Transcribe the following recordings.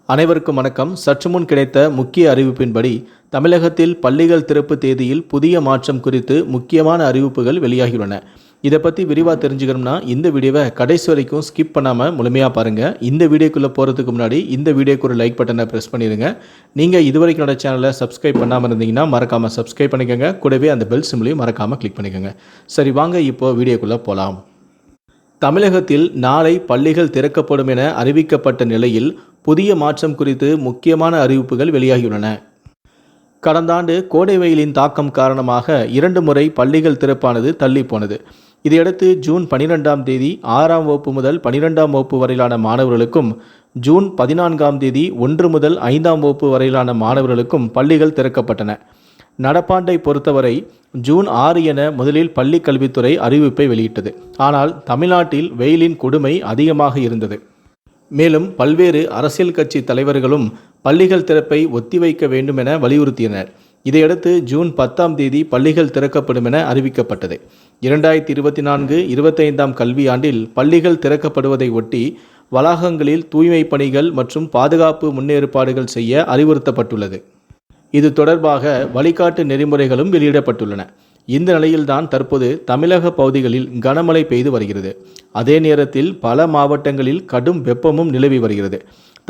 அனைவருக்கும் வணக்கம். சற்று முன் கிடைத்த முக்கிய அறிவிப்பின்படி தமிழகத்தில் பள்ளிகள் திறப்பு தேதியில் புதிய மாற்றம் குறித்து முக்கியமான அறிவிப்புகள் வெளியாகியுள்ளன. இதை பற்றி விரிவாக தெரிஞ்சுக்கணும்னா இந்த வீடியோவை கடைசி வரைக்கும் ஸ்கிப் பண்ணாமல் முழுமையாக பாருங்கள். இந்த வீடியோக்குள்ளே போகிறதுக்கு முன்னாடி இந்த வீடியோக்கு ஒரு லைக் பட்டனை ப்ரெஸ் பண்ணிடுங்க. நீங்கள் இதுவரைக்கும் என்னோட சேனலை சப்ஸ்கிரைப் பண்ணாமல் இருந்தீங்கன்னா மறக்காமல் சப்ஸ்கிரைப் பண்ணிக்கோங்க. கூடவே அந்த பெல் சிம்லையும் மறக்காமல் கிளிக் பண்ணிக்கோங்க. சரி, வாங்க இப்போது வீடியோக்குள்ளே போகலாம். தமிழகத்தில் நாளை பள்ளிகள் திறக்கப்படும் என அறிவிக்கப்பட்ட நிலையில் புதிய மாற்றம் குறித்து முக்கியமான அறிவிப்புகள் வெளியாகியுள்ளன. கடந்த ஆண்டு கோடை வெயிலின் தாக்கம் காரணமாக 2 முறை பள்ளிகள் திறப்பானது தள்ளி போனது. இதையடுத்து ஜூன் 12ஆம் தேதி 6ஆம் வகுப்பு முதல் 12ஆம் வகுப்பு வரையிலான மாணவர்களுக்கும், ஜூன் 14ஆம் தேதி 1 முதல் 5ஆம் வகுப்பு வரையிலான மாணவர்களுக்கும் பள்ளிகள் திறக்கப்பட்டன. நடப்பாண்டை பொறுத்தவரை ஜூன் 6 என முதலில் பள்ளி கல்வித்துறை அறிவிப்பை வெளியிட்டது. ஆனால் தமிழ்நாட்டில் வெயிலின் கொடுமை அதிகமாக இருந்தது. மேலும் பல்வேறு அரசியல் கட்சி தலைவர்களும் பள்ளிகள் திறப்பை ஒத்திவைக்க வேண்டும் என வலியுறுத்தினர். இதையடுத்து ஜூன் 10ஆம் தேதி பள்ளிகள் திறக்கப்படும் என அறிவிக்கப்பட்டது. 2024-25ஆம் கல்வியாண்டில் பள்ளிகள் திறக்கப்படுவதை ஒட்டி வளாகங்களில் தூய்மை பணிகள் மற்றும் பாதுகாப்பு முன்னேற்பாடுகள் செய்ய அறிவுறுத்தப்பட்டுள்ளது. இது தொடர்பாக வழிகாட்டு நெறிமுறைகளும் வெளியிடப்பட்டுள்ளன. இந்த நிலையில்தான் தற்போது தமிழக பகுதிகளில் கனமழை பெய்து வருகிறது. அதே நேரத்தில் பல மாவட்டங்களில் கடும் வெப்பமும் நிலவி வருகிறது.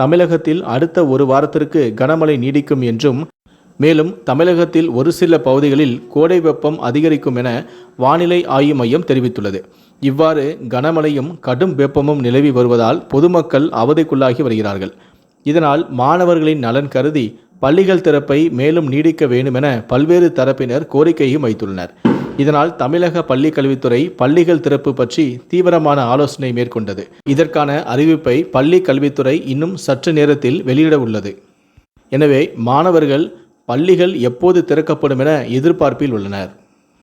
தமிழகத்தில் அடுத்த ஒரு வாரத்திற்கு கனமழை நீடிக்கும் என்றும், மேலும் தமிழகத்தில் ஒரு சில பகுதிகளில் கோடை வெப்பம் அதிகரிக்கும் என வானிலை ஆய்வு மையம் தெரிவித்துள்ளது. இவ்வாறு கனமழையும் கடும் வெப்பமும் நிலவி வருவதால் பொதுமக்கள் அவதிக்குள்ளாகி வருகிறார்கள். இதனால் மாணவர்களின் நலன் கருதி பள்ளிகள் திறப்பை மேலும் நீடிக்க வேண்டும் என பல்வேறு தரப்பினர் கோரிக்கையும் வைத்துள்ளனர். இதனால் தமிழக பள்ளி கல்வித்துறை பள்ளிகள் திறப்பு பற்றி தீவிரமான ஆலோசனை மேற்கொண்டது. இதற்கான அறிவிப்பை பள்ளி கல்வித்துறை இன்னும் சற்று நேரத்தில் வெளியிட உள்ளது. எனவே மாணவர்கள் பள்ளிகள் எப்போது திறக்கப்படும் என எதிர்பார்ப்பில் உள்ளனர்.